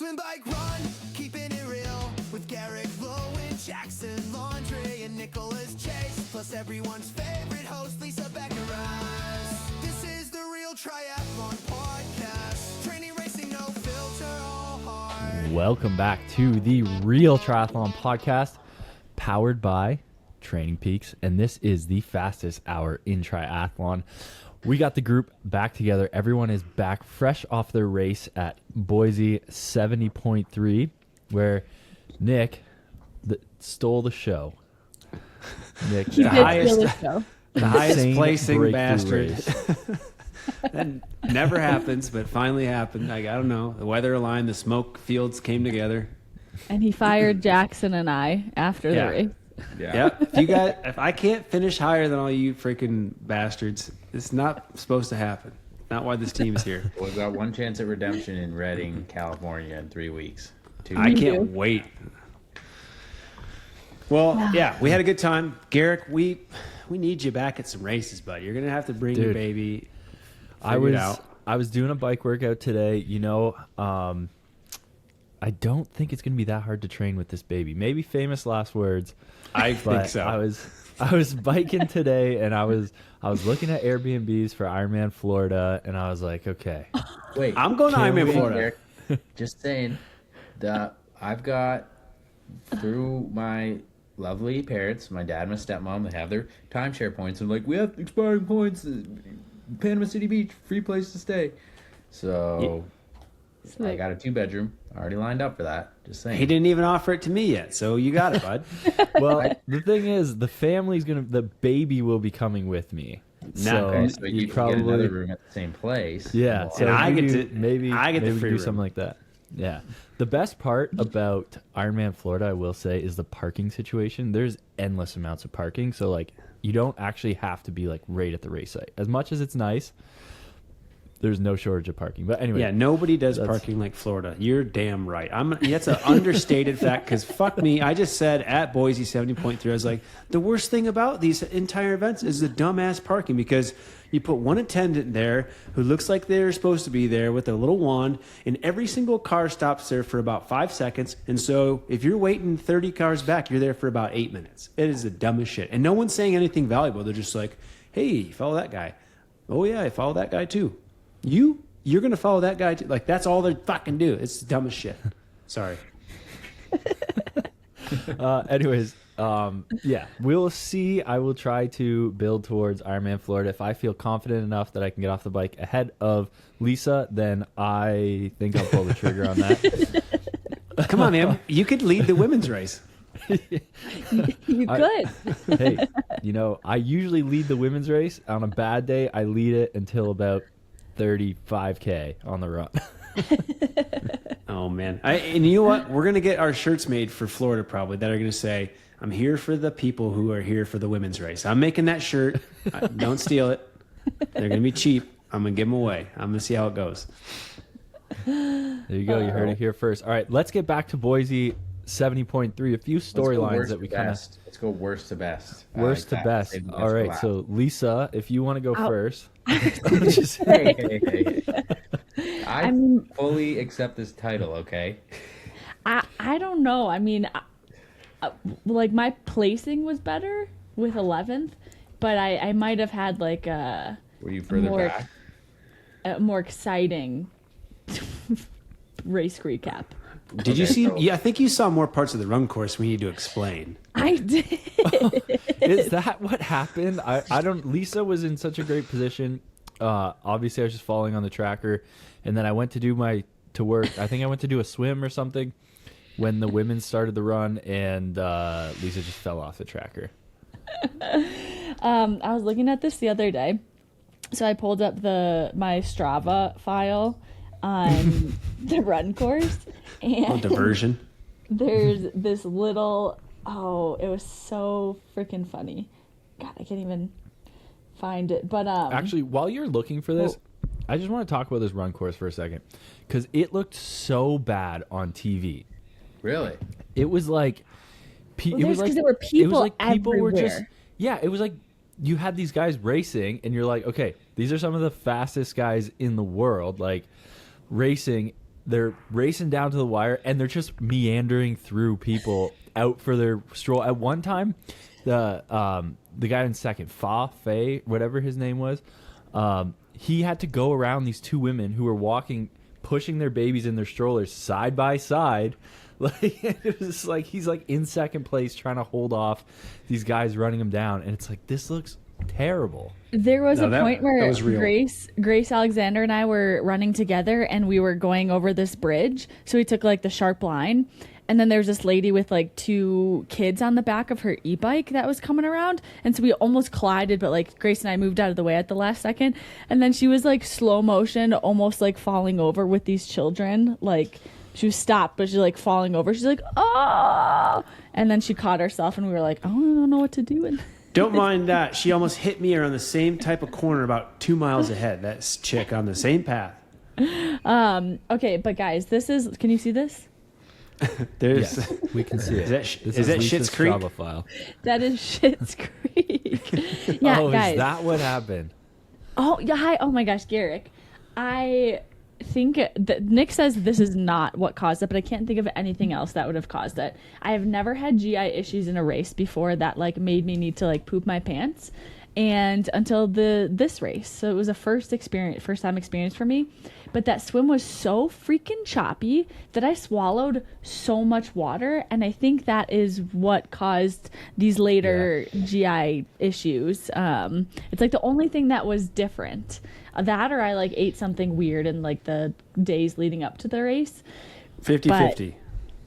Swim, bike, run, keeping it real with Garrick, Lowe, and Jackson, Laundry, and Nicholas Chase, plus everyone's favorite host, Lisa Becharas. This is the Real Triathlon podcast. Training, racing, no filter, all hard. Welcome back to the Real Triathlon podcast, powered by Training Peaks, and this is the fastest hour in triathlon. We got the group back together. Everyone is back fresh off their race at Boise 70.3, where Nick stole the show. Nick, the highest placing bastard. That never happens, but finally happened. I don't know. The weather aligned, the smoke fields came together. And he fired Jackson and I after the race. Yeah. If I can't finish higher than all you freaking bastards, it's not supposed to happen. Not why this team is here. We've got one chance at redemption in Redding, California in 3 weeks. I can't wait. Well, yeah, we had a good time. Garrick, we need you back at some races, bud. You're going to have to bring your baby. I was doing a bike workout today. You know, I don't think it's going to be that hard to train with this baby. Maybe famous last words. I think so. I was biking today, and I was looking at Airbnbs for Ironman Florida, and I was like, okay. Wait, I'm going to Ironman Florida. Just saying that I've got, through my lovely parents, my dad and my stepmom, they have their timeshare points. I'm like, we have expiring points. Panama City Beach, free place to stay. So I got a 2-bedroom. Already lined up for that. Just saying. He didn't even offer it to me yet, so you got it, bud. Well, the thing is, the baby will be coming with me. So you probably get another room at the same place. Yeah, so and I get the free do room. something like that. Yeah. The best part about Ironman Florida, I will say, is the parking situation. There's endless amounts of parking, so like you don't actually have to be like right at the race site. As much as it's nice, there's no shortage of parking. But anyway. Yeah, nobody does parking like Florida. You're damn right. That's an understated fact, because fuck me. I just said at Boise 70.3, I was like, the worst thing about these entire events is the dumbass parking, because you put one attendant there who looks like they're supposed to be there with a little wand, and every single car stops there for about 5 seconds. And so if you're waiting 30 cars back, you're there for about 8 minutes. It is the dumbest shit. And no one's saying anything valuable. They're just like, hey, follow that guy. Oh, yeah, I follow that guy too. You're going to follow that guy too. Like, that's all they fucking do. It's the dumbest shit. Sorry. Anyways, yeah, we'll see. I will try to build towards Ironman Florida. If I feel confident enough that I can get off the bike ahead of Lisa, then I think I'll pull the trigger on that. Come on, man. You could lead the women's race. You could. Hey, you know, I usually lead the women's race. On a bad day, I lead it until about 35K on the run. Oh, man. And you know what? We're going to get our shirts made for Florida probably that are going to say, I'm here for the people who are here for the women's race. I'm making that shirt. Don't steal it. They're going to be cheap. I'm going to give them away. I'm going to see how it goes. There you go. You heard it here first. All right, let's get back to Boise 70.3. A few storylines that we kind of... Let's go worst to best. Worst to best. All right, so Lisa, if you want to go first. Hey. I fully accept this title, okay? I don't know. I mean, like my placing was better with 11th, but I might have had like a... Were you further back? A more exciting race recap. Did you see? Yeah, I think you saw more parts of the run course we need to explain. I did. Is that what happened? I don't. Lisa was in such a great position. Obviously, I was just following on the tracker, and then I went to work. I think I went to do a swim or something when the women started the run, and Lisa just fell off the tracker. I was looking at this the other day, so I pulled up my Strava file on the run course. And diversion. There's this little, it was so freaking funny. God, I can't even find it. But actually, while you're looking for this, I just want to talk about this run course for a second, because it looked so bad on TV. Really? It was like, it was like there were people everywhere. Were just, yeah, it was like you had these guys racing, and you're like, okay, these are some of the fastest guys in the world, like racing. they're racing down to the wire, and they're just meandering through people out for their stroll. At one time, the guy in second, Faye, whatever his name was, he had to go around these two women who were walking, pushing their babies in their strollers side by side. Like, it was just like he's like in second place trying to hold off these guys running him down, and it's like, this looks terrible. There was a that- point that where was real. Grace Alexander and I were running together, and we were going over this bridge. So we took like the sharp line, and then there's this lady with like two kids on the back of her e-bike that was coming around, and so we almost collided, but like Grace and I moved out of the way at the last second, and then she was like slow motion, almost like falling over with these children. Like, she was stopped, but she's like falling over. She's like, oh, and then she caught herself, and we were like, oh, I don't know what to do. And Don't mind that. She almost hit me around the same type of corner about 2 miles ahead. That chick on the same path. okay, but guys, this is, can you see this? There's Yes, we can see it. Is that Lisa's Schitt's Creek? Strava file. That is Schitt's Creek. Yeah, Oh, guys. is that what happened? Oh, yeah. Hi. Oh my gosh, Garrick. I think that Nick says this is not what caused it, but I can't think of anything else that would have caused it. I have never had GI issues in a race before that like made me need to like poop my pants, and until this race. So it was a first time experience for me. But that swim was so freaking choppy that I swallowed so much water, and I think that is what caused these later GI issues. It's like the only thing that was different. That, or I like ate something weird in like the days leading up to the race. 50-50.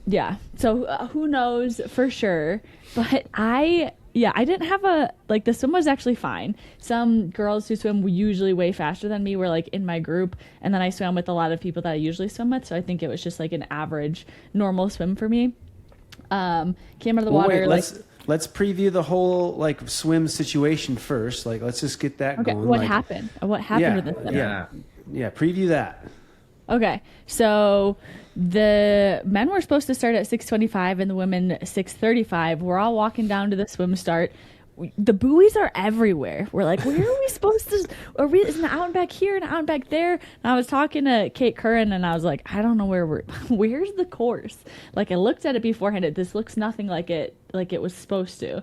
Yeah. So who knows for sure? But I didn't have the swim was actually fine. Some girls who swim usually way faster than me were like in my group, and then I swam with a lot of people that I usually swim with. So I think it was just like an average, normal swim for me. Came out of the water. Let's preview the whole like swim situation first. Like, let's just get that Okay. going. What like, happened? What happened with the swim? Yeah. Preview that. Okay, so the men were supposed to start at 6:25 and the women 6:35. We're all walking down to the swim start. The buoys are everywhere. We're like, where are we supposed to? Isn't it out and back here and out and back there? And I was talking to Kate Curran, and I was like, I don't know where's the course? Like, I looked at it beforehand. This looks nothing like it was supposed to.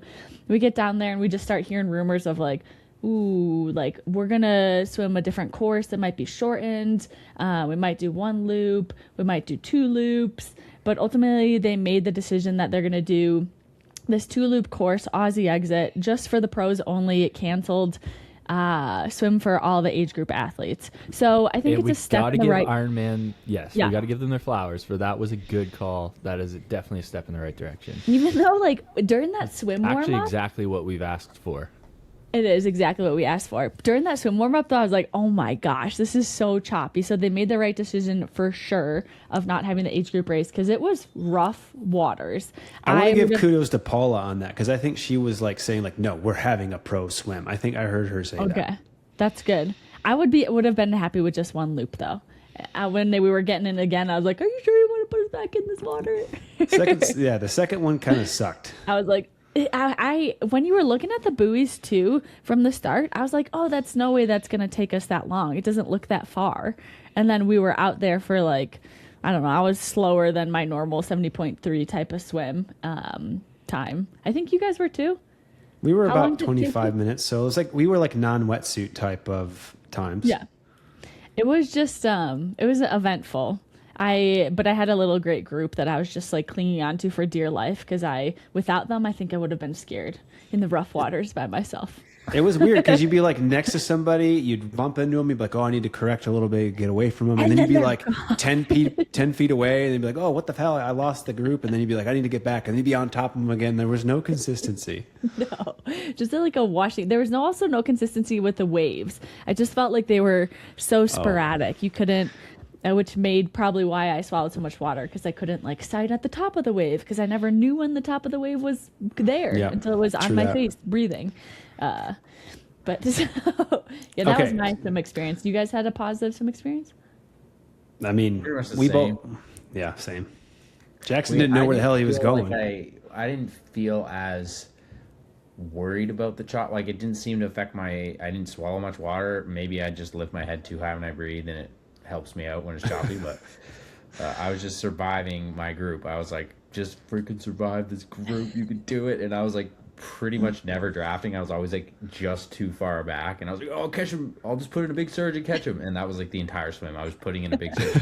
We get down there and we just start hearing rumors of like, ooh, like we're gonna swim a different course that might be shortened. We might do one loop, we might do two loops, but ultimately they made the decision that they're gonna do this 2-loop course, Aussie exit, just for the pros only. It canceled swim for all the age group athletes. So I think it's a step in the right. Ironman, yes, Yeah. we got to give them their flowers for that. Was a good call. That is definitely a step in the right direction. Even though like during that swim Actually, warm-up, exactly what we've asked for. it is exactly what we asked for. During that swim warm-up, though, I was like, oh my gosh, this is so choppy. So they made the right decision for sure of not having the age group race because it was rough waters. I want to give would've- kudos to Paula on that because I think she was like saying like, no, we're having a pro swim. I think I heard her say that. Okay, that's good. I would have been happy with just one loop though. When we were getting in again, I was like, are you sure you want to put us back in this water? The second one kind of sucked. I was like, I when you were looking at the buoys too from the start, I was like, oh, that's no way that's gonna take us that long. It doesn't look that far. And then we were out there for like, I don't know, I was slower than my normal 70.3 type of swim time. I think you guys were too. We were How long about did it take 25 you? minutes, so it was like we were like non-wetsuit type of times. Yeah. It was just it was eventful. But I had a little great group that I was just like clinging on to for dear life because without them, I think I would have been scared in the rough waters by myself. It was weird because you'd be like next to somebody, you'd bump into them, you'd be like, oh, I need to correct a little bit, get away from them. And then you'd be they're like 10 feet away, and they'd be like, oh, what the hell? I lost the group. And then you'd be like, I need to get back. And then you'd be on top of them again. There was no consistency. No, just like a washing. There was also no consistency with the waves. I just felt like they were so sporadic. You couldn't, which made probably why I swallowed so much water because I couldn't like sight at the top of the wave because I never knew when the top of the wave was there until it was on true my that. face breathing. But so, yeah, that was my swim experience. You guys had a positive swim experience? I mean, Pretty much the we same. both. Yeah, same. Jackson didn't know where the hell he was going. I didn't feel as worried about the chop. Like, it didn't seem to affect I didn't swallow much water. Maybe I just lift my head too high when I breathe and it helps me out when it's choppy. But I was just surviving my group. I was like, just freaking survive this group. You can do it. And I was like, pretty much never drafting. I was always like just too far back. And I was like, oh, catch him. I'll just put in a big surge and catch him. And that was like the entire swim. I was putting in a big surge.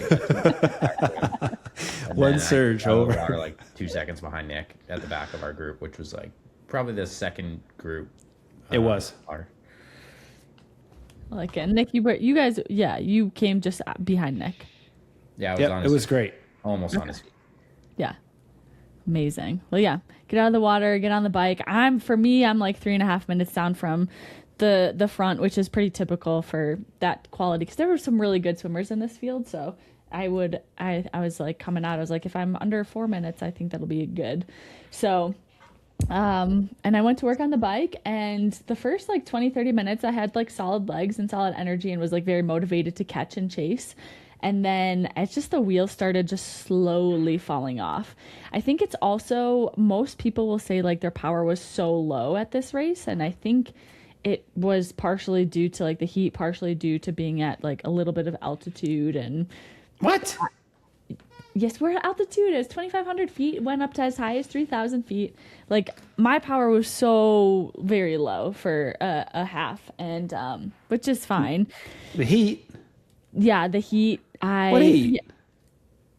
One surge over. Water like 2 seconds behind Nick at the back of our group, which was like probably the second group. It was. Water. Like Nick, you guys, yeah, you came just behind Nick. Yeah, I was on it was great. Almost on his feet. Yeah. Amazing. Well, yeah, get out of the water, get on the bike. I'm like 3.5 minutes down from the front, which is pretty typical for that quality, because there were some really good swimmers in this field. So I was like coming out, I was like, if I'm under 4 minutes, I think that'll be good. So and I went to work on the bike, and the first like 20-30 minutes I had like solid legs and solid energy and was like very motivated to catch and chase. And then it's just the wheels started just slowly falling off. I think it's also, most people will say like their power was so low at this race. And I think it was partially due to like the heat, partially due to being at like a little bit of altitude. And What? yes, we're at altitude. It's 2,500 feet, went up to as high as 3,000 feet. Like my power was so very low for a half, and which is fine. The heat? Yeah, the heat. What heat? Yeah,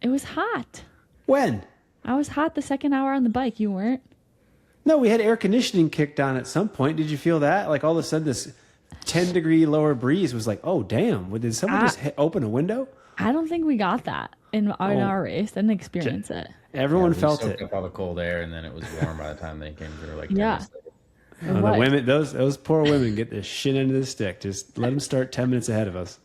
it was hot. When? I was hot the second hour on the bike. You weren't? No, we had air conditioning kicked on at some point. Did you feel that? Like all of a sudden this 10-degree lower breeze was like, oh, damn. Did someone just open a window? I don't think we got that in our race. I didn't experience it. Everyone We felt soaked it. up all the cold air, and then it was warm by the time they came through. Like 10 Yeah. minutes later. Oh, What? the women, those poor women get the shit end of the stick. Just let them start 10 minutes ahead of us.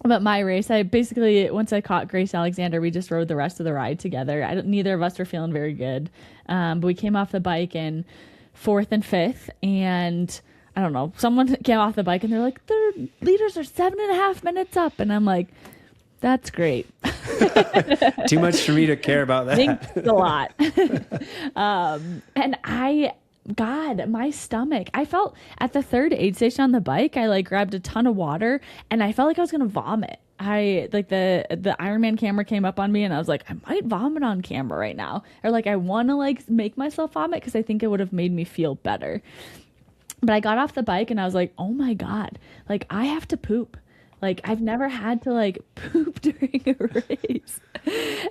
But my race, I basically, once I caught Grace Alexander, we just rode the rest of the ride together. Neither of us were feeling very good. But we came off the bike in 4th and 5th, and I don't know, someone came off the bike and they're like, their leaders are 7.5 minutes up. And I'm like, that's great. Too much for me to care about that. Thanks a lot. And God, my stomach. I felt at the third aid station on the bike, I like grabbed a ton of water and I felt like I was gonna vomit. I like the Ironman camera came up on me and I was like, I might vomit on camera right now. Or like I wanna like make myself vomit because I think it would have made me feel better. But I got off the bike and I was like, oh my God, like I have to poop. Like I've never had to like poop during a race.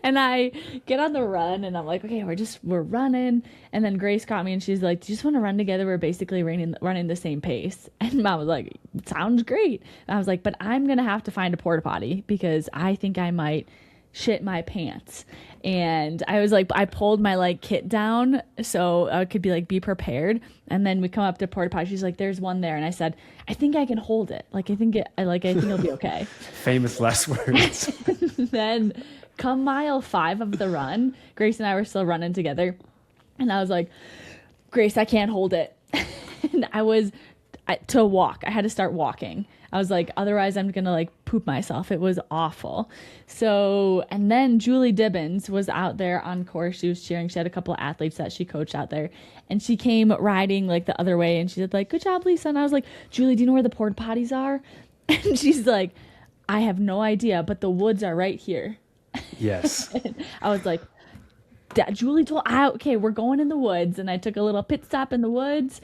And I get on the run and I'm like, okay, we're running. And then Grace caught me and she's like, do you just want to run together? We're basically running the same pace. And Mom was like, sounds great. And I was like, but I'm going to have to find a porta potty because I think I might shit my pants. And I was like, I pulled my like kit down so I could be prepared. And then we come up to porta potty. She's like, there's one there. And I said, I think I can hold it. Like, I think it'll be okay. Famous last words. Then come mile 5 of the run, Grace and I were still running together. And I was like, Grace, I can't hold it. And to walk. I had to start walking. I was like, otherwise I'm going to like poop myself. It was awful. So, and then Julie Dibbins was out there on course. She was cheering. She had a couple of athletes that she coached out there. And she came riding like the other way and she said like, good job, Lisa. And I was like, Julie, do you know where the porta potties are? And she's like, I have no idea, but the woods are right here. Yes. I was like, Julie told, okay, we're going in the woods. And I took a little pit stop in the woods.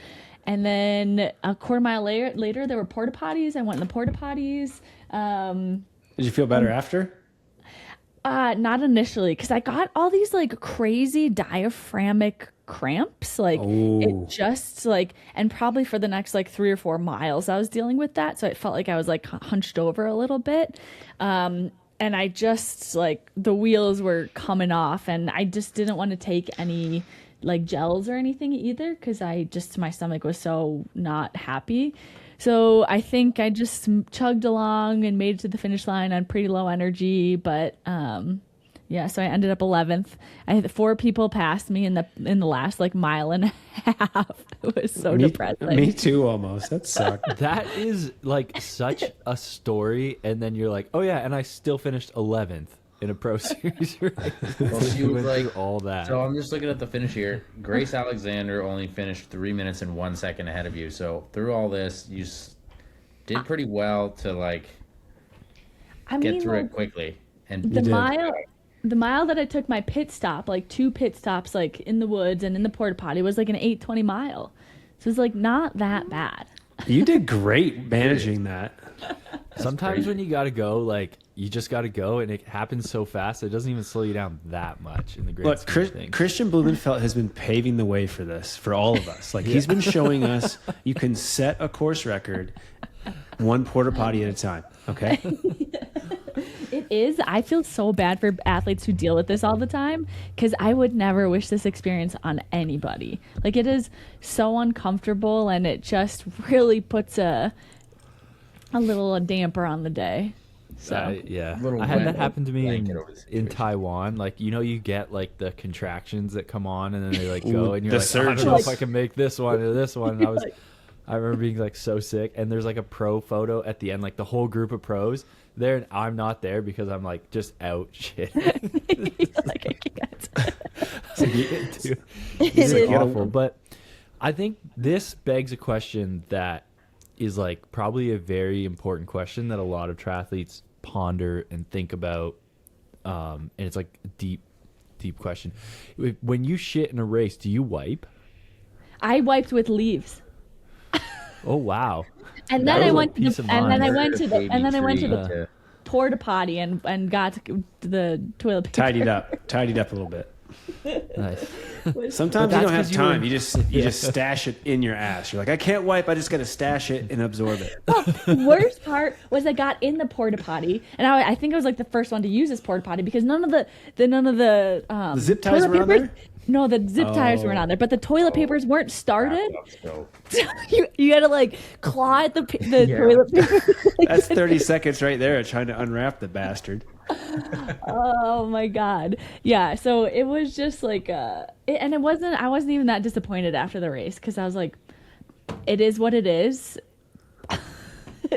And then a quarter mile later, there were porta potties. I went in the porta potties. Did you feel better after? Not initially, because I got all these like crazy diaphragmic cramps. Like it just like, and probably for the next like 3 or 4 miles, I was dealing with that. So it felt like I was like hunched over a little bit. And I just like the wheels were coming off, and I just didn't want to take any like gels or anything either because my stomach was so not happy. So I think I just chugged along and made it to the finish line on pretty low energy. But yeah, so I ended up 11th. I had 4 people pass me in the last like mile and a half. It was so depressing. Me too, almost. That sucked. That is like such a story, and then you're like, oh yeah, and I still finished 11th in a pro series race. Well, she was Went through like, all that. So I'm just looking at the finish here. Grace Alexander only finished 3 minutes and 1 second ahead of you. So through all this, you did pretty well to like. I get mean, through like, it quickly. And the mile that I took my pit stop, like 2 pit stops, like in the woods and in the porta potty, was like an 8:20 mile. So it's like not that bad. You did great managing that. Sometimes when you got to go, like, you just got to go, and it happens so fast, it doesn't even slow you down that much in the great Look, scheme of things. Christian Blumenfeld has been paving the way for this, for all of us. Like, he's been showing us you can set a course record one porta potty at a time, okay? It is. I feel so bad for athletes who deal with this all the time because I would never wish this experience on anybody. Like, it is so uncomfortable, and it just really puts a little damper on the day. So Yeah, Little I had wet that happen to me blanket over the in situation. Taiwan. Like, you know, you get like the contractions that come on, and then they like go, and you're the like, I don't know surges. if I can make this one or this one. And I remember being like so sick, and there's like a pro photo at the end, like the whole group of pros there, and I'm not there because I'm like just out shit. like, I can't. It's is. awful. But I think this begs a question that is like probably a very important question that a lot of triathletes ponder and think about. And it's like a deep question. When you shit in a race, do you wipe? I wiped with leaves. Oh wow. And That then I was a went to piece the, of and then I mind. went to the, and then I went to the Baby tree porta potty and got the toilet paper. Tidied up a little bit. Nice. Sometimes But you don't that's have 'cause you were- time. You just stash it in your ass. You're like, I can't wipe. I just got to stash it and absorb it. Worst part was I got in the porta potty, and I think I was like the first one to use this porta potty because none of the The zip ties toilet were on papers. there? No, the zip tires weren't on there, but the toilet papers weren't started. So, So you had to like claw at the toilet paper. That's 30 seconds right there trying to unwrap the bastard. Oh my god, yeah. So it was just like, and it wasn't. I wasn't even that disappointed after the race because I was like, it is what it is. Could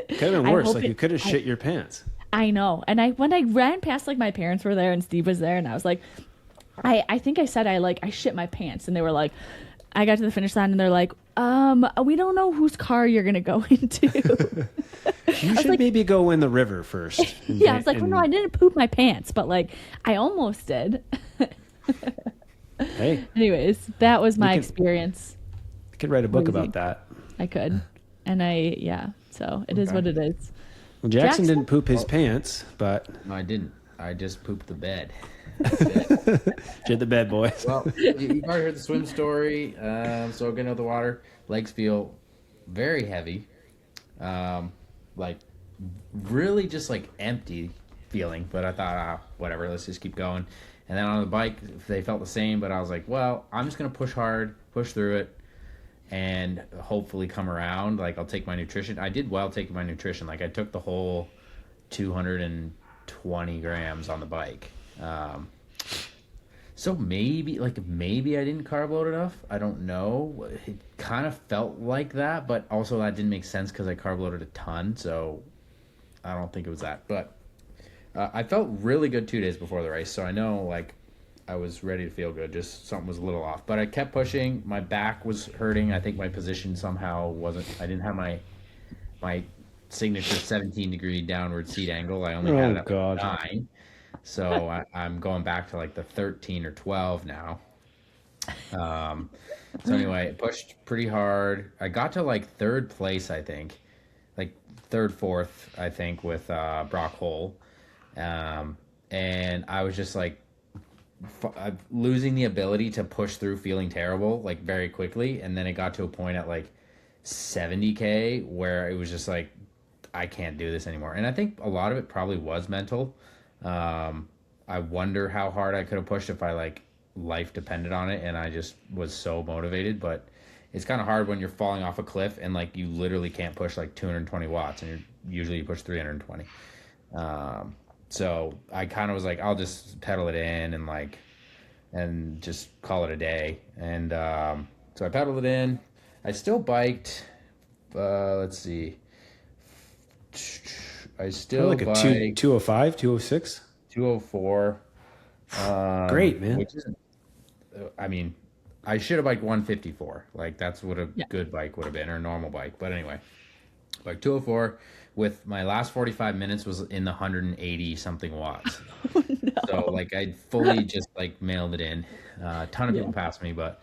have been I worse. hope Like, you could have shit your pants. I know. And when I ran past, like, my parents were there and Steve was there, and I was like, I think I said I shit my pants, and they were like, I got to the finish line and they're like, we don't know whose car you're gonna go into. You should maybe go in the river first. Yeah, I was like, well, no, I didn't poop my pants, but like I almost did. Hey, Anyways, that was my can- experience. I could write a book Crazy. about that. I could. And so it is what it is. Well, Jackson Jackson? didn't poop his pants, but no, I didn't. I just pooped the bed. shit the bed, boys. Well, you've already heard the swim story. So getting out of the water, legs feel very heavy. Like really just like empty feeling. But I thought, whatever, let's just keep going. And then on the bike, they felt the same. But I was like, well, I'm just gonna push hard, push through it, and hopefully come around. Like, I'll take my nutrition. I did well taking my nutrition. Like, I took the whole 220 grams on the bike. So maybe I didn't carb load enough. I don't know. It kind of felt like that, but also that didn't make sense because I carb loaded a ton. So I don't think it was that. But I felt really good 2 days before the race. So I know, like, I was ready to feel good. Just something was a little off. But I kept pushing. My back was hurting. I think my position somehow wasn't. I didn't have my signature 17-degree downward seat angle. I only had it up God. at 9. So I'm going back to like the 13 or 12 now. So anyway, pushed pretty hard. I got to like third place, I think, like third, fourth, I think, with Brock Hole. And I was just like losing the ability to push through, feeling terrible, like very quickly. And then it got to a point at like 70K where it was just like, I can't do this anymore. And I think a lot of it probably was mental. I wonder how hard I could have pushed if I like life depended on it and I just was so motivated. But it's kind of hard when you're falling off a cliff and like you literally can't push like 220 watts and usually you push 320. So I kind of was like, I'll just pedal it in and just call it a day. And so I pedaled it in. I still biked. Let's see. I still Like a biked 205, 206. 204. Great, man. Which isn't. I mean, I should have biked 154. Like that's what a Yeah. good bike would have been, or a normal bike. But anyway, like 204, with my last 45 minutes was in the 180 something watts. So like I fully just like mailed it in. A ton of people passed me, but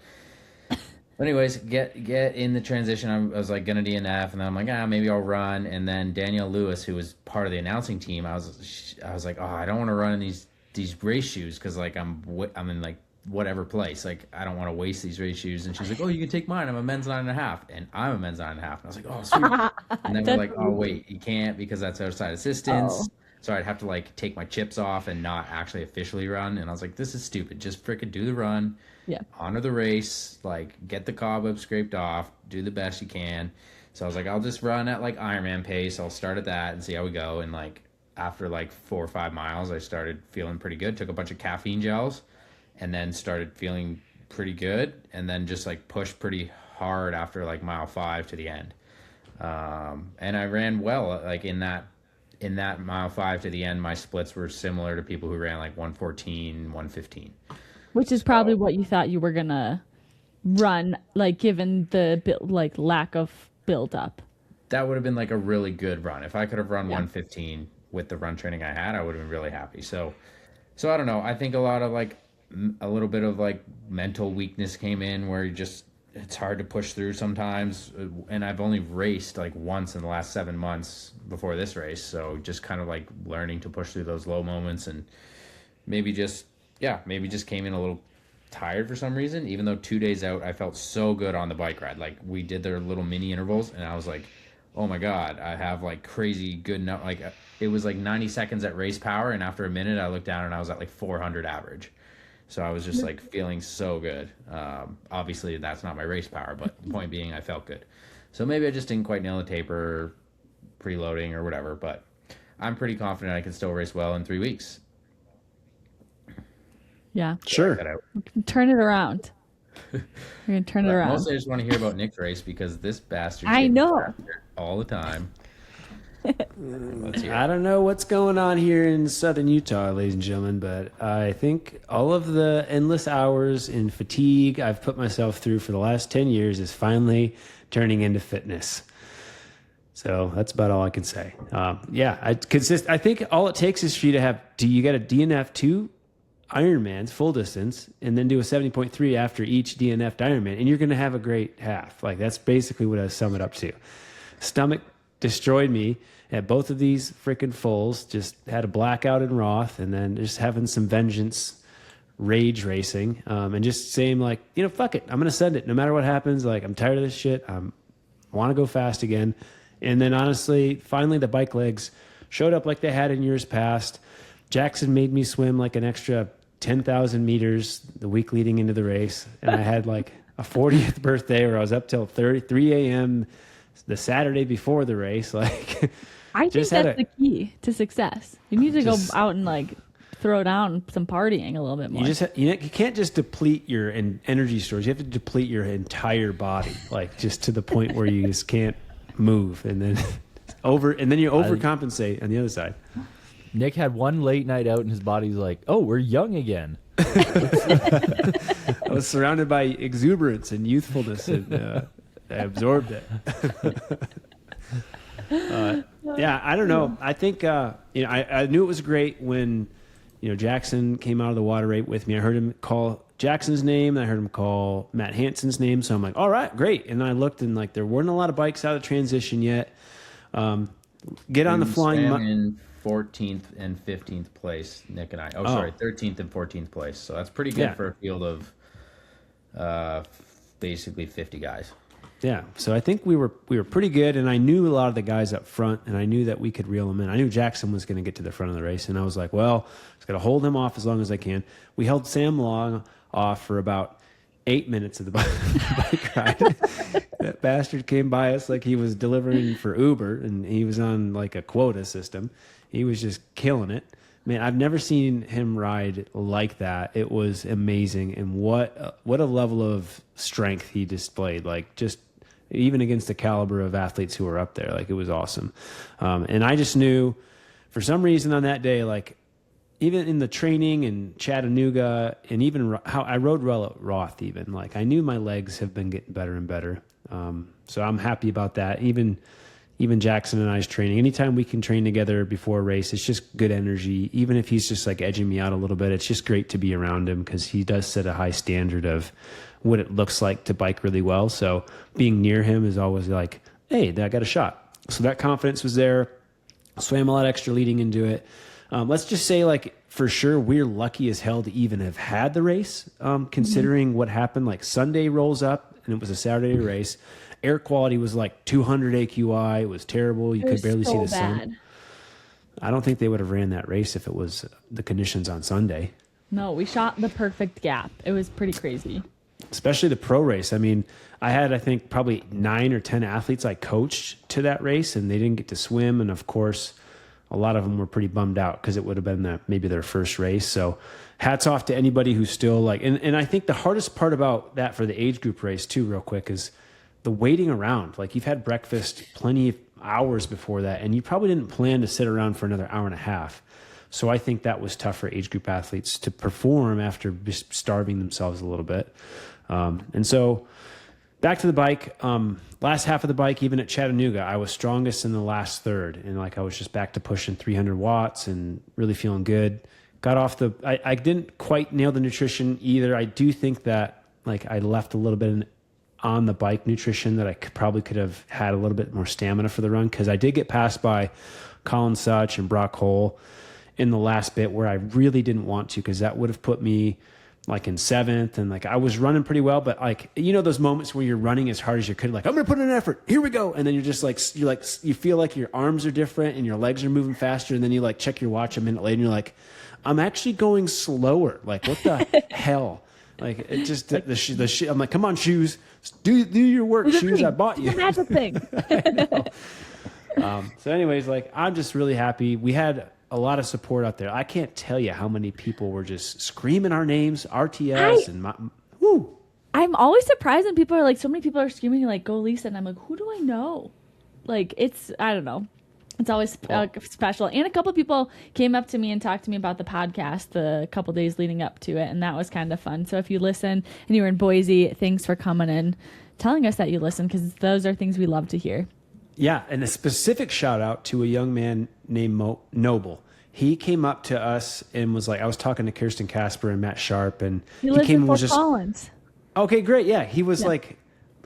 anyways, get in the transition. I was like gonna DNF, and then I'm like, maybe I'll run. And then Danielle Lewis, who was part of the announcing team, I was like, I don't want to run in these race shoes because like I'm in like whatever place. Like I don't want to waste these race shoes. And she's like, you can take mine. I'm a men's 9.5, and I'm a men's 9.5. And I was like, sweet. And then we're like, wait, you can't because that's outside assistance. So I'd have to like take my chips off and not actually officially run. And I was like, this is stupid. Just frickin' do the run. Yeah. Honor the race. Like get the cobweb scraped off. Do the best you can. So I was like, I'll just run at like Ironman pace. I'll start at that and see how we go. And like after like 4 or 5 miles, I started feeling pretty good. Took a bunch of caffeine gels and then started feeling pretty good. And then just like pushed pretty hard after like mile 5 to the end. And I ran well. Like in that mile 5 to the end, my splits were similar to people who ran like 114, 115. Which is probably what you thought you were going to run, like given the like lack of build up. That would have been like a really good run. If I could have run 115 with the run training I had, I would have been really happy. So I don't know. I think a little bit of like mental weakness came in where it's hard to push through sometimes. And I've only raced like once in the last 7 months before this race. So just kind of like learning to push through those low moments and maybe just came in a little tired for some reason, even though 2 days out, I felt so good on the bike ride. Like we did their little mini intervals and I was like, oh my God, I have like crazy good, like it was like 90 seconds at race power. And after a minute I looked down and I was at like 400 average. So I was just like feeling so good. Obviously that's not my race power, but the point being I felt good. So maybe I just didn't quite nail the taper, preloading or whatever, but I'm pretty confident I can still race well in 3 weeks. Yeah. Sure. Turn it around. We're going to turn it around. Mostly I just want to hear about Nick's race because this bastard I know all the time. I don't know what's going on here in southern Utah, ladies and gentlemen, but I think all of the endless hours in fatigue I've put myself through for the last 10 years is finally turning into fitness. So that's about all I can say. I think all it takes is for you to have, you got a DNF 2 Ironmans full distance and then do a 70.3 after each DNF Ironman, and you're going to have a great half. Like that's basically what I sum it up to. Stomach destroyed me at both of these freaking fulls. Just had a blackout in Roth, and then just having some vengeance rage racing, and just saying like, fuck it, I'm going to send it no matter what happens. Like I'm tired of this shit. I want to go fast again. And then honestly, finally the bike legs showed up like they had in years past. Jackson made me swim like an extra 10,000 meters the week leading into the race. And I had like a 40th birthday where I was up till 3 a.m. the Saturday before the race. Like, I think that's the key to success. You need to go out and like throw down some partying a little bit more. You can't just deplete your energy stores. You have to deplete your entire body, like just to the point where you just can't move. And then you overcompensate on the other side. Nick had one late night out and his body's like, oh, we're young again. I was surrounded by exuberance and youthfulness, and I absorbed it. I don't know. I think, I knew it was great when, Jackson came out of the water rate with me. I heard him call Jackson's name, and I heard him call Matt Hansen's name. So I'm like, all right, great. And I looked, and like there weren't a lot of bikes out of transition yet. Get on the flying. 14th and 15th place, Nick and I. 13th and 14th place. So that's pretty good for a field of basically 50 guys. Yeah, so I think we were pretty good, and I knew a lot of the guys up front, and I knew that we could reel them in. I knew Jackson was going to get to the front of the race, and I was like, well, I was going to hold him off as long as I can. We held Sam Long off for about 8 minutes of the bike ride. That bastard came by us like he was delivering for Uber, and he was on like a quota system. He was just killing it. Man, I've never seen him ride like that. It was amazing, and what a level of strength he displayed. Like just even against the caliber of athletes who were up there, like it was awesome. And I just knew, for some reason on that day, like even in the training in Chattanooga, and even how I rode well at Roth, even like I knew my legs have been getting better and better. So I'm happy about that. Even even Jackson and I's training. Anytime we can train together before a race, it's just good energy. Even if he's just like edging me out a little bit, it's just great to be around him because he does set a high standard of what it looks like to bike really well. So being near him is always like, hey, I got a shot. So that confidence was there. Swam a lot extra leading into it. Let's just say, like, for sure, we're lucky as hell to even have had the race, considering what happened. Like, Sunday rolls up, and it was a Saturday race. Air quality was like 200 AQI. It was terrible. You could barely see the sun. I don't think they would have ran that race if it was the conditions on Sunday. No, we shot the perfect gap. It was pretty crazy. Especially the pro race. I mean, I had, I think, probably 9 or 10 athletes I coached to that race, and they didn't get to swim. And, of course, a lot of them were pretty bummed out because it would have been maybe their first race. So hats off to anybody who's still like, and I think the hardest part about that for the age group race too, real quick, is the waiting around. Like, you've had breakfast plenty of hours before that, and you probably didn't plan to sit around for another hour and a half. So I think that was tough for age group athletes to perform after just starving themselves a little bit. And so back to the bike, last half of the bike, even at Chattanooga, I was strongest in the last third. And like, I was just back to pushing 300 watts and really feeling good. Got off I didn't quite nail the nutrition either. I do think that like I left a little bit on the bike nutrition that I probably could have had a little bit more stamina for the run. Cause I did get passed by Colin Such and Brock Hole in the last bit where I really didn't want to, cause that would have put me like in 7th, and like I was running pretty well, but like, you know, those moments where you're running as hard as you could, like, I'm going to put in an effort. Here we go. And then you're just like, you feel like your arms are different and your legs are moving faster. And then you like check your watch a minute later and you're like, I'm actually going slower. Like, what the hell? Like, it just, the I'm like, come on, shoes, do your work, shoes. I bought you. The magic thing. I know. So anyways, like, I'm just really happy. We had a lot of support out there. I can't tell you how many people were just screaming our names, RTS, woo. I'm always surprised when people are like, so many people are screaming like, go Lisa. And I'm like, who do I know? Like, I don't know. It's always special. And a couple of people came up to me and talked to me about the podcast the couple days leading up to it. And that was kind of fun. So if you listen and you were in Boise, thanks for coming and telling us that you listen, because those are things we love to hear. Yeah, and a specific shout out to a young man named Noble. He came up to us and was like, I was talking to Kirsten Casper and Matt Sharp, and he came and was just Collins. Okay, great. Yeah, he was like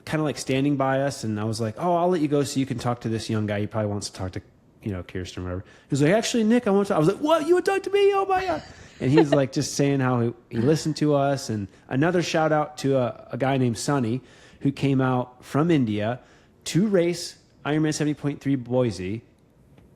kind of like standing by us, and I was like, oh, I'll let you go so you can talk to this young guy. He probably wants to talk to, you know, Kirsten or whatever. He was like, actually, Nick, I want to. I was like, what? You would talk to me? Oh my god! And he was like just saying how he listened to us. And another shout out to a guy named Sonny who came out from India to race Ironman 70.3 Boise,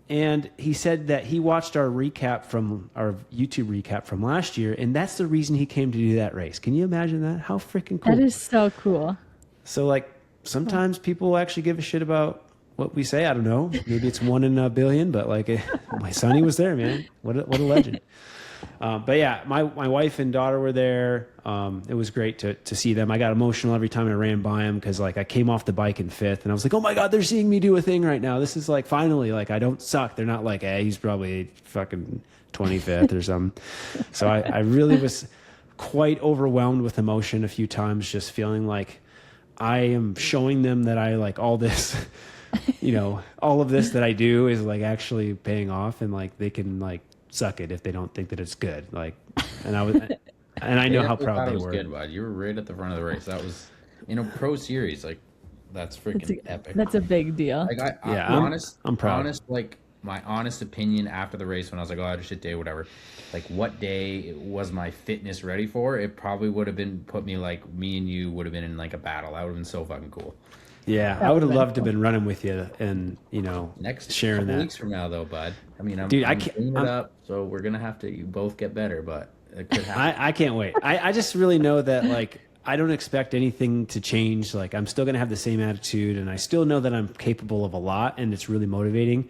and he said that he watched our recap from our YouTube recap from last year, and that's the reason he came to do that race. Can you imagine that? How freaking cool! That is so cool. So like, sometimes people actually give a shit about what we say. I don't know. Maybe it's 1 in a billion, but like, my Sonny was there, man. What a legend. But yeah, my wife and daughter were there. It was great to see them. I got emotional every time I ran by them because like I came off the bike in 5th and I was like, oh my God, they're seeing me do a thing right now. This is like finally, like I don't suck. They're not like, hey, he's probably fucking 25th or something. So I really was quite overwhelmed with emotion a few times, just feeling like I am showing them that I like all this, you know, all of this that I do is like actually paying off, and like they can like suck it if they don't think that it's good. Like, and I know how proud they were. Good, bud. You were right at the front of the race. That was in a pro series. Like, that's freaking epic. That's a big deal. Like, I'm proud. Like, my honest opinion after the race, when I was like, oh, I had a shit day, whatever. Like, what day was my fitness ready for? It probably would have been put me like me and you would have been in like a battle. That would have been so fucking cool. Yeah, I would have loved to have been running with you and, you know, next sharing couple that. Weeks from now, though, bud. I mean, I'm can't it up, so we're gonna have to both get better, but it could happen. I can't wait. I just really know that like I don't expect anything to change. Like, I'm still gonna have the same attitude, and I still know that I'm capable of a lot, and it's really motivating.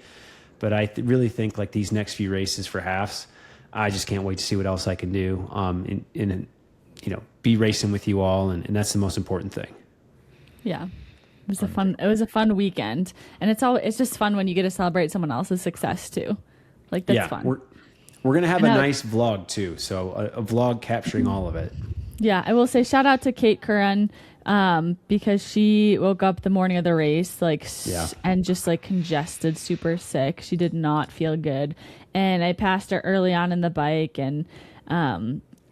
But I really think like these next few races for halves, I just can't wait to see what else I can do. In you know, be racing with you all, and that's the most important thing. Yeah. It was a fun weekend, and it's just fun when you get to celebrate someone else's success too. Like, that's fun. We're gonna have a nice vlog too, so a vlog capturing all of it. Yeah, I will say shout out to Kate Curran because she woke up the morning of the race Yeah. and just like congested, super sick. She did not feel good, and I passed her early on in the bike, and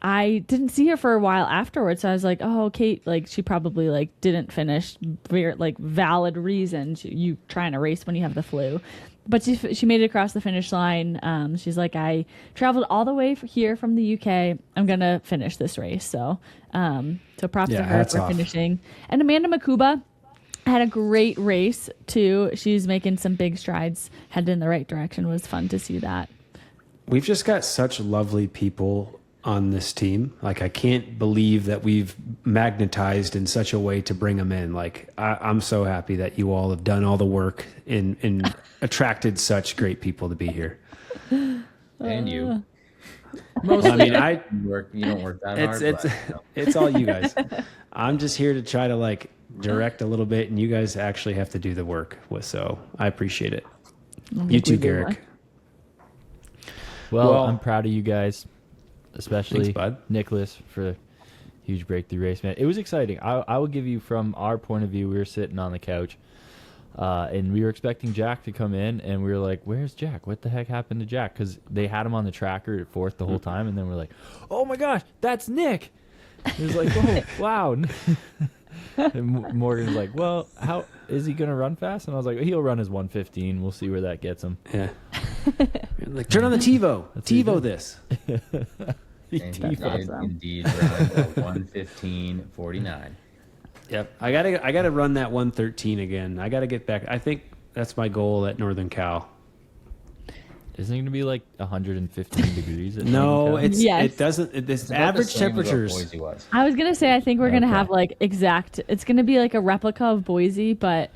I didn't see her for a while afterwards. So I was like, oh, Kate, like she probably like didn't finish. Like valid reason. You trying to race when you have the flu. But she made it across the finish line. She's like, I traveled all the way here from the UK. I'm going to finish this race. So props to her for finishing. And Amanda Makuba had a great race too. She's making some big strides, headed in the right direction. It was fun to see that. We've just got such lovely people on this team. Like, I can't believe that we've magnetized in such a way to bring them in. Like, I'm so happy that you all have done all the work and attracted such great people to be here. And you. I mean, You don't work that hard. It's all you guys. I'm just here to try to like direct a little bit, and you guys actually have to do the work. So I appreciate it. You too, Garrick. Well, I'm proud of you guys, especially Thanks, bud. Nicholas, for a huge breakthrough race, man. It was exciting. I will give you, from our point of view, we were sitting on the couch, and we were expecting Jack to come in, and we were like, where's Jack? What the heck happened to Jack? Because they had him on the tracker at fourth the whole time, and then we're like, oh my gosh, that's Nick. He was like, oh, wow. And Morgan's like, well, how is he going to run fast? And I was like, he'll run his 1:15. We'll see where that gets him. Yeah. Like, turn on the TiVo. TiVo this. And he did indeed run 1:15.49. Yep. I gotta run that 1:13 again. I gotta get back. I think that's my goal at Northern Cal. Isn't it going to be like 115 degrees? At No, Northern Cal? it doesn't. It's average temperatures. I was gonna say I think we're gonna have like exact. It's gonna be like a replica of Boise, but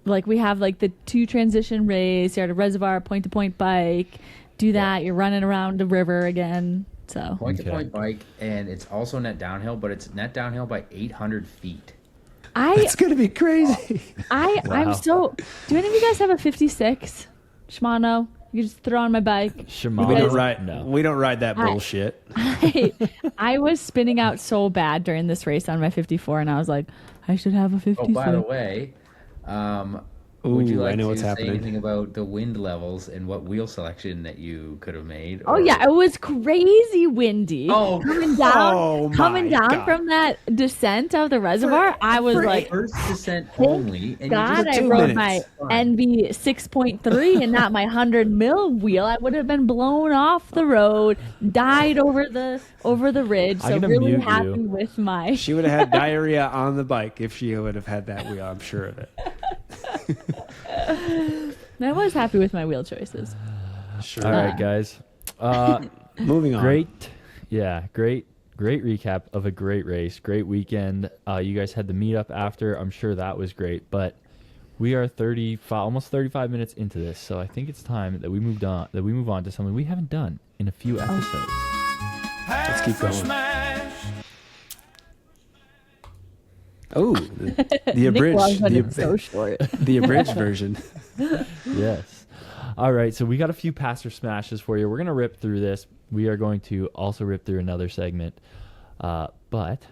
like we have like the 2 transition race. You're at a reservoir, point to point bike. Do that. You're running around the river again. So Point to point bike, and it's also net downhill, but it's net downhill by 800 feet. It's gonna be crazy. I'm so. Do any of you guys have a 56 Shimano? You just throw on my bike. Shimano. We don't ride that bullshit. I was spinning out so bad during this race on my 54, and I was like, I should have a 56. Oh, by the way, would you like to say anything about the wind levels and what wheel selection that you could have made? Oh yeah, it was crazy windy. Oh, coming down from that descent of the reservoir. I was like, first descent only. And God, I rode my NB 6.3 and not my 100 mil wheel. I would have been blown off the road, died over the ridge. So really happy with my. She would have had diarrhea on the bike if she would have had that wheel. I'm sure of it. I was happy with my wheel choices. Sure. All right, guys. Moving on. Great recap of a great race, great weekend. You guys had the meetup after. I'm sure that was great, but we are almost 35 minutes into this, so I think it's time that we move on to something we haven't done in a few episodes. Let's keep going. Oh, the abridged. So short. The abridged version. Yes. All right, so we got a few passer smashes for you. We're going to rip through this. We are going to also rip through another segment, but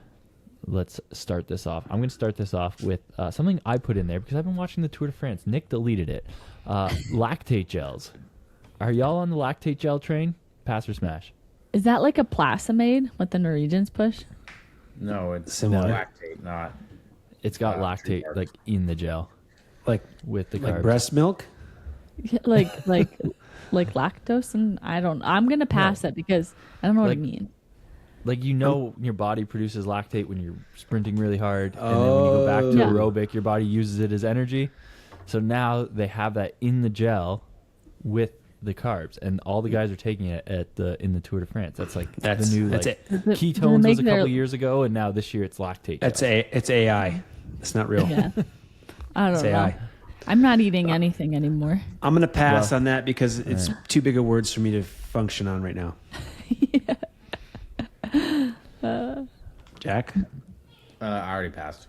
let's start this off. I'm going to start this off with something I put in there because I've been watching the Tour de France. Nick deleted it. Lactate gels. Are y'all on the lactate gel train? Passer smash. Is that like a Plasmade, what the Norwegians push? No, it's Similar. lactate, not. It's got lactate like in the gel, Like with the like carbs. breast milk. like lactose, and I'm gonna pass it because I don't know what Like- I mean. Like, your body produces lactate when you're sprinting really hard, and then when you go back to Yeah. aerobic, your body uses it as energy. So now they have that in the gel with the carbs, and all the guys are taking it in the Tour de France. That's the new that's like, it. ketones was a couple years ago, and now this year it's lactate. It's AI. It's not real. Yeah, I It's don't know. AI. I'm not eating anything anymore. I'm gonna pass on that because it's too big of words for me to function on right now. Jack? I already passed.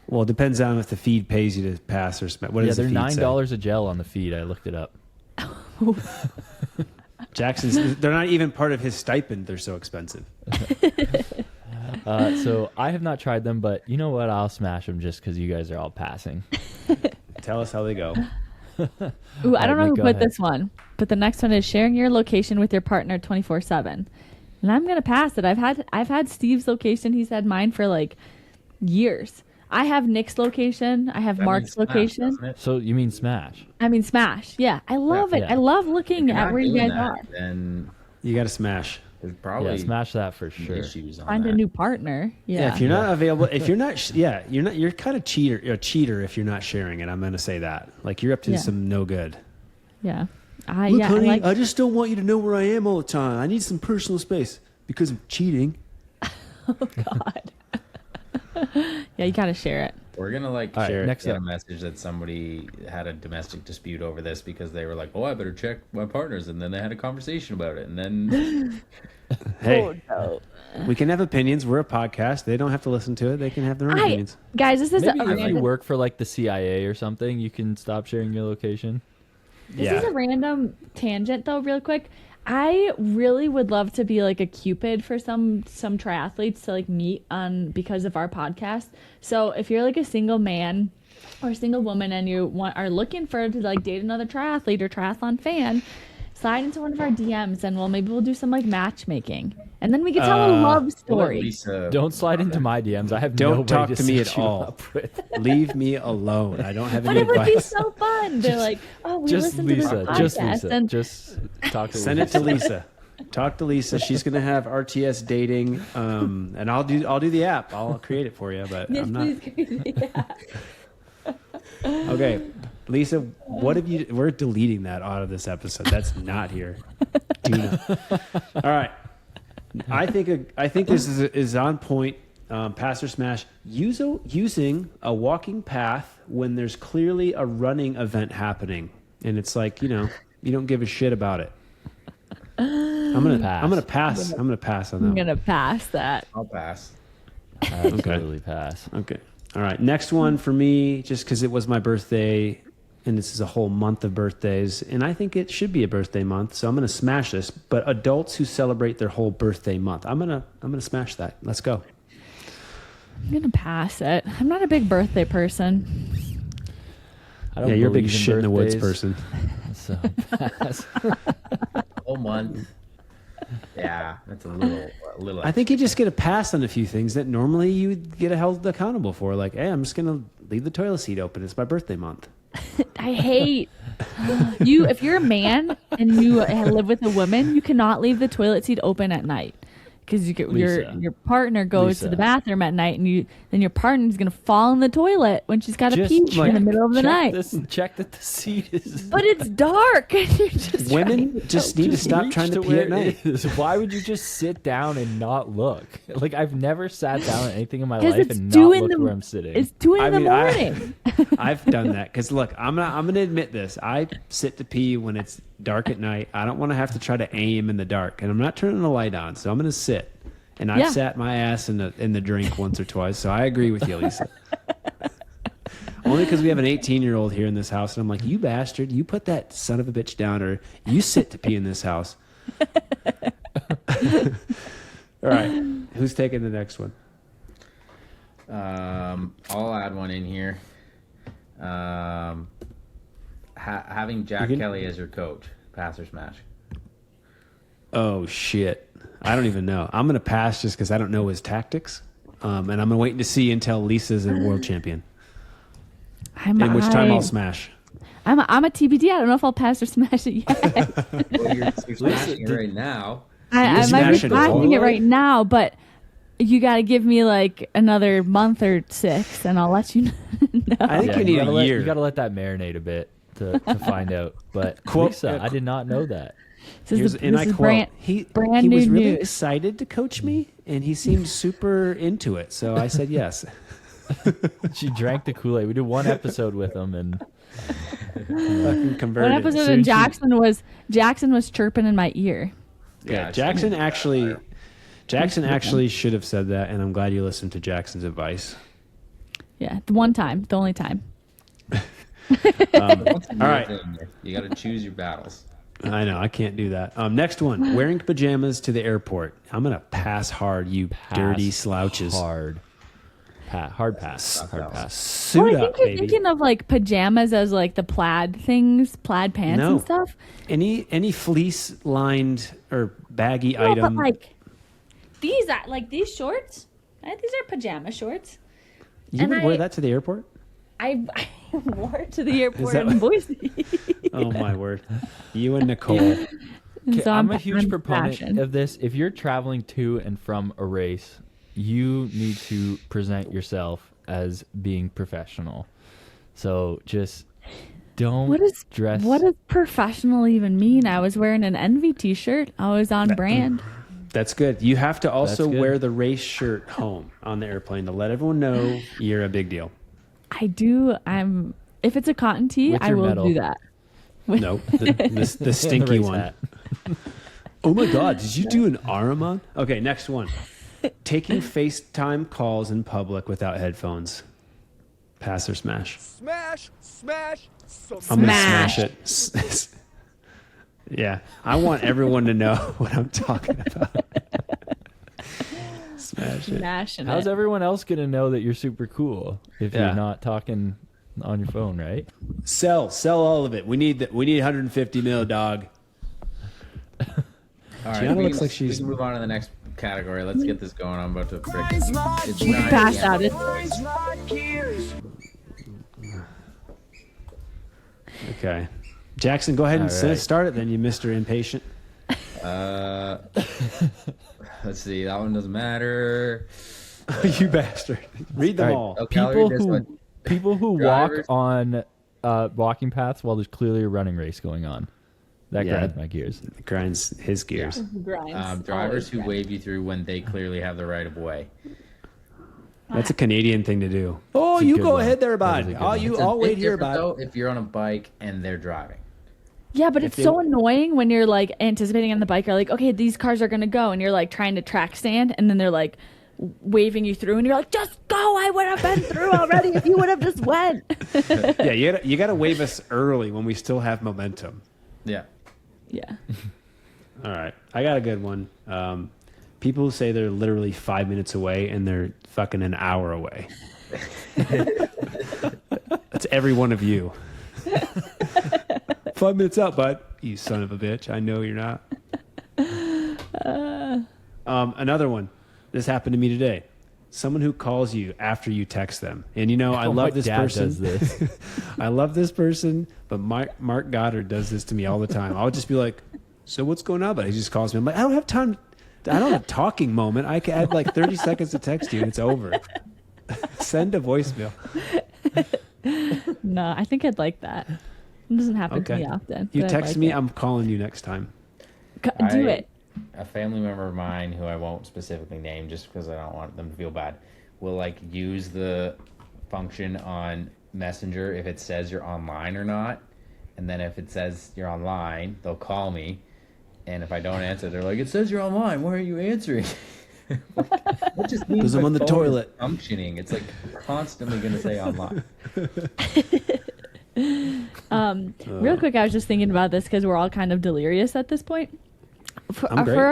Well, it depends on if the feed pays you to pass or what does the they're feed say? $9 a gel on the feed. I looked it up. Jackson's they're not even part of his stipend. They're so expensive. So I have not tried them, but you know what? I'll smash them just because you guys are all passing. Tell us how they go. Ooh, I don't know who Go put ahead. this one, but the next one is sharing your location with your partner 24/7. And I'm gonna pass it. I've had Steve's location. He's had mine for like years. I have Nick's location. I have That Mark's means smash, location. doesn't it? So you mean smash? I mean, Smash. Yeah, I love it. Yeah. I love looking If you're at not where you doing guys that, are. then You got to smash. there's probably Yeah, smash that for some sure. issues on Find that. a new partner. Yeah, if you're not available, if you're not, you're kind of a cheater if you're not sharing it. I'm going to say that. Like you're up to Yeah. some no good. Yeah. Look, Yeah, honey, I like, I just don't want you to know where I am all the time. I need some personal space because of cheating. yeah, you gotta share it. We're gonna like All right, share next get a up. message that somebody had a domestic dispute over this because they were like, "Oh, I better check my partners," and then they had a conversation about it, and then Hey, we can have opinions. We're a podcast. They don't have to listen to it. They can have their own opinions. Guys, this is Maybe a if you random, work for like the CIA or something, you can stop sharing your location. this is a random tangent though, real quick. I really would love to be like a Cupid for some triathletes to like meet on because of our podcast. So if you're like a single man or a single woman and are looking for to like date another triathlete or triathlon fan, slide into one of our DMs and maybe we'll do some like matchmaking. And then we can tell a love we'll let story. Lisa. Don't slide into my DMs. I have Don't nobody talk to me set at you all. up with. Leave me alone. I don't have But any it would be advice. so fun. They're like, oh, we Just listened to this Lisa. podcast. Just Lisa. And Just talk to Send Lisa. it to Lisa. Talk to Lisa. She's gonna have RTS dating, and I'll do the app. I'll create it for you, but yes, I'm not. please. Yeah. Okay, Lisa, what have you? We're deleting that out of this episode. That's not here. Do not. All right. I think this is on point. Pass or smash. Using a walking path when there's clearly a running event happening, and it's like you don't give a shit about it. I'm gonna pass. I'm gonna pass on that. I'm going to pass that. I'll pass. Absolutely pass. Okay. All right. Next one for me, just because it was my birthday, and this is a whole month of birthdays, and I think it should be a birthday month, so I'm going to smash this. But adults who celebrate their whole birthday month, I'm gonna smash that. Let's go. I'm going to pass it. I'm not a big birthday person. I don't Yeah, you're a big believe in shit in the woods birthdays, person. So pass. Whole month. Yeah, that's a little. I think you just get a pass on a few things that normally you get held accountable for. Like, hey, I'm just gonna leave the toilet seat open. It's my birthday month. I hate you. If you're a man and you live with a woman, you cannot leave the toilet seat open at night because Lisa. your partner goes to Lisa. the bathroom at night, and then your partner's gonna fall in the toilet when she's got to Just, pee like, in the middle of the night. Check that the seat is. But it's dark, and you're just Women just need to stop reach trying to pee where at night. it is. Why would you just sit down and not look? Like I've never sat down at anything in my because life it's and not doing looked where I'm sitting. It's 2 in I the mean, morning. I've done that because look, I'm gonna admit this. I sit to pee when it's dark at night. I don't want to have to try to aim in the dark, and I'm not turning the light on, so I'm gonna sit. And I've Yeah. sat my ass in the drink once or twice, so I agree with you, Lisa. Only because we have an 18-year-old here in this house, and I'm like, you bastard, you put that son of a bitch down, or you sit to pee in this house. All right, who's taking the next one? I'll add one in here. Having Jack Kelly as your coach, pass or smash. Oh shit, I don't even know. I'm gonna pass just because I don't know his tactics, and I'm gonna wait to see until Lisa's a world champion. In which time I'll smash. I'm a TBD. I don't know if I'll pass or smash it yet. Well, you're smashing it right now. I might be smash it smashing it all. right now, but you got to give me like another month or 6, and I'll let you know. I think we need a year. You gotta let that marinate a bit to find out. But Quote- Lisa, I did not know that. This And I is quote, he brand was new really news. excited to coach me, and he seemed super into it. So I said yes. She drank the Kool-Aid. We did one episode with him, and Fucking converted. One episode Soon and she- Jackson was chirping in my ear. Yeah, Jackson actually should have said that, and I'm glad you listened to Jackson's advice. Yeah, the only time. All All right. You got to choose your battles. I know. I can't do that. Next one. Wearing pajamas to the airport. I'm going to pass hard, you dirty slouches. Hard pass. Suit Well, I up, think you're baby. thinking of like pajamas as like the plaid things, plaid pants No. and stuff. Any fleece lined or baggy No, item. but like these shorts, these are pajama shorts. You would and wear I- that to the airport? I wore it to the airport that in what- Boise. Oh my word. You and Nicole. Okay, So I'm a huge proponent fashion. of this. If you're traveling to and from a race, you need to present yourself as being professional. So just don't dress. What does professional even mean? I was wearing an Envy t-shirt. I was on brand. That's good. You have to also good. wear the race shirt home on the airplane to let everyone know you're a big deal. I do. If it's a cotton tee, With I your will medal. do that. No, the stinky race one. hat. Oh my God, did you do an Ironman? Okay, next one. Taking FaceTime calls in public without headphones. Pass or smash? Smash, smash, I'm going to Smash. smash it. Yeah, I want everyone to know what I'm talking about. Smash it. Smashing How's it. everyone else gonna know that you're super cool if Yeah. you're not talking on your phone, right? Sell all of it. We need 150 mil, dog. All right, Gianna we looks can- like she's- We can move on to the next category. Let's get this going. I'm about to frick. It's We 9 passed p.m. out. Okay. Jackson, go ahead and All right. start it then, you Mr. Impatient. Let's see. That one doesn't matter. You bastard. Read them all. Okay, I'll People read this who one. people who Drivers- walk on walking paths while there's clearly a running race going on. That Yeah. grinds my gears. It grinds his gears. Drivers who wave you through when they clearly have the right of way. That's a Canadian thing to do. Oh, It's a you good go one. ahead there, That is bud. a good one. It's a I'll bit wait here, different, bud. though, if you're on a bike and they're driving. Yeah, but it's they- so annoying when you're like anticipating on the bike. You're like, okay, these cars are gonna go, and you're like trying to track stand, and then they're like waving you through, and you're like, just go! I would have been through already if you would have just went. Yeah, you gotta wave us early when we still have momentum. Yeah. Yeah. All right, I got a good one. People who say they're literally 5 minutes away and they're fucking an hour away. That's every one of you. 5 minutes out, bud. You son of a bitch. I know you're not. Another one. This happened to me today. Someone who calls you after you text them. And you know, I Oh, my love this dad person. does this. I love this person, but Mark Goddard does this to me all the time. I'll just be like, so what's going on? But he just calls me. I'm like, I don't have time. I don't have a talking moment. I can add like 30 seconds to text you and it's over. Send a voicemail. No, I think I'd like that. It doesn't happen to Okay. me often. You but I'd text like me, it. I'm calling you next time. Do it. A family member of mine who I won't specifically name just because I don't want them to feel bad will like use the function on Messenger if it says you're online or not. And then if it says you're online, they'll call me. And if I don't answer, they're like, it says you're online. Why are you answering? That just means 'Cause I'm my on the phone toilet. is functioning. It's like constantly going to say online. Real quick, I was just thinking about this because we're all kind of delirious at this point. I'm great. For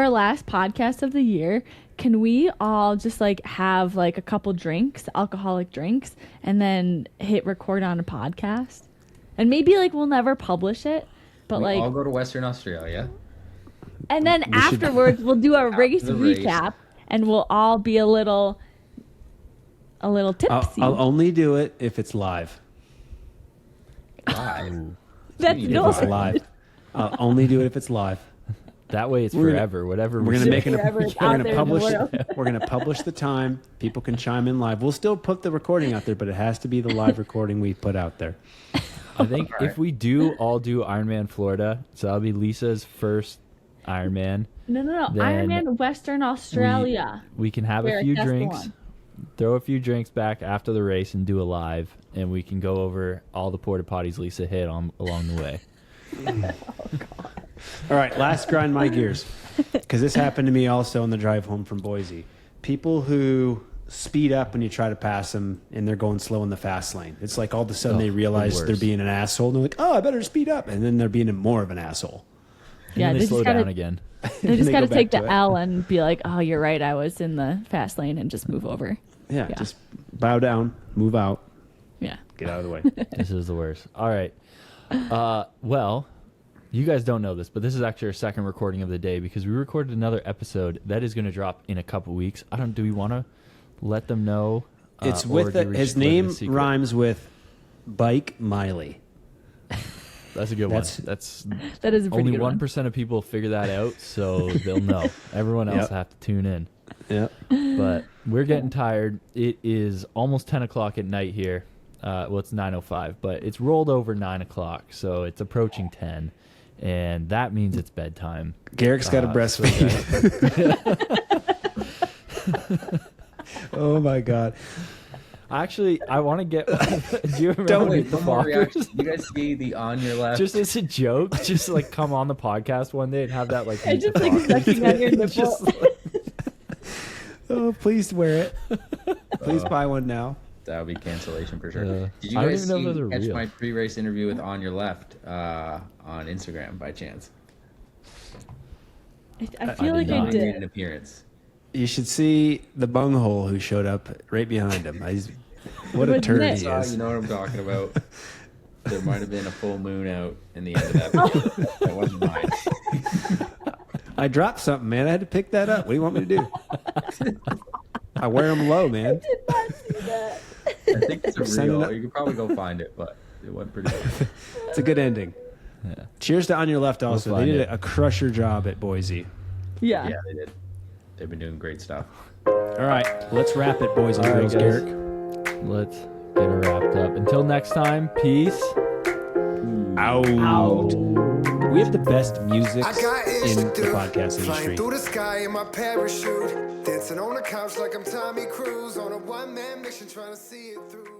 our last podcast of the year, can we all just like have like a couple drinks, alcoholic drinks, and then hit record on a podcast? And maybe like we'll never publish it, but We like, all go to Western Australia. and then should- afterwards we'll do a race the race. recap, and we'll all be a little tipsy. I'll only do it if it's live. Live. That's If no. If it's live. I'll only do it if it's live. That way it's We're gonna- forever. Whatever We're we gonna say. make an. Forever We're it's out gonna there in the publish. world. We're gonna publish the time. People can chime in live. We'll still put the recording out there, but it has to be the live recording we put out there. I think if we all do Ironman Florida, so that'll be Lisa's first Ironman. No. Then Ironman Western Australia. We can have Where a few that's the drinks, one. throw a few drinks back after the race, and do a live, and we can go over all the porta potties Lisa hit along the way. All right, last grind my gears, because this happened to me also on the drive home from Boise. People who speed up when you try to pass them, and they're going slow in the fast lane. It's like all of a sudden they realize worst. they're being an asshole, and they're like, "Oh, I better speed up," and then they're being more of an asshole. Yeah, And they slow just gotta, down again. they just They got to go take back the to it. L and be like, oh, you're right. I was in the fast lane and just move over. Yeah, Yeah. just bow down, move out, Yeah. get out of the way. This is the worst. All right. Well, you guys don't know this, but this is actually our second recording of the day because we recorded another episode that is going to drop in a couple weeks. Do we want to let them know? It's or with do we his just live in name secret? rhymes with Bike Miley. That's a good That's- one. That's That is a pretty only good one. 1% of people figure that out, so they'll know. Everyone else Yep. have to tune in. Yeah. But we're getting tired. It is almost 10 o'clock at night here. Well, it's 9:05, but it's rolled over 9 o'clock, so it's approaching 10, and that means it's bedtime. Garrick's got to so breastfeed. Oh my God. Actually, I want to get. Do you remember Don't with the One more Fockers? reaction. You guys see the on your left? Just as a joke, just like come on the podcast one day and have that like. I meet just the like Fockers sucking on your thing. nipple. Just, like, Oh, please wear it. Please buy one now. That would be cancellation for sure. Did you I don't guys even know if those are catch real. my pre-race interview with On Your Left on Instagram by chance? I feel like did I not. He made an did. appearance. You should see the bunghole who showed up right behind him. What a With turd Nick. he You is. know what I'm talking about. There might have been a full moon out in the end of that video. That wasn't mine. I dropped something, man. I had to pick that up. What do you want me to do? I wear them low, man. Did not see that. I think it's a Send it real. up. You could probably go find it, but it went pretty good. It's a good ending. Yeah. Cheers to On Your Left also. They find did it. a crusher job at Boise. Yeah. Yeah, they did. They've been doing great stuff. All right, let's wrap it, boys and All right, girls. guys. Garrick. Let's get it wrapped up. Until next time, peace. Out. We have the best music I got in the podcast Flying industry. through the sky in my parachute, dancing on the couch like I'm Tommy Cruise on a one-man mission, trying to see it through.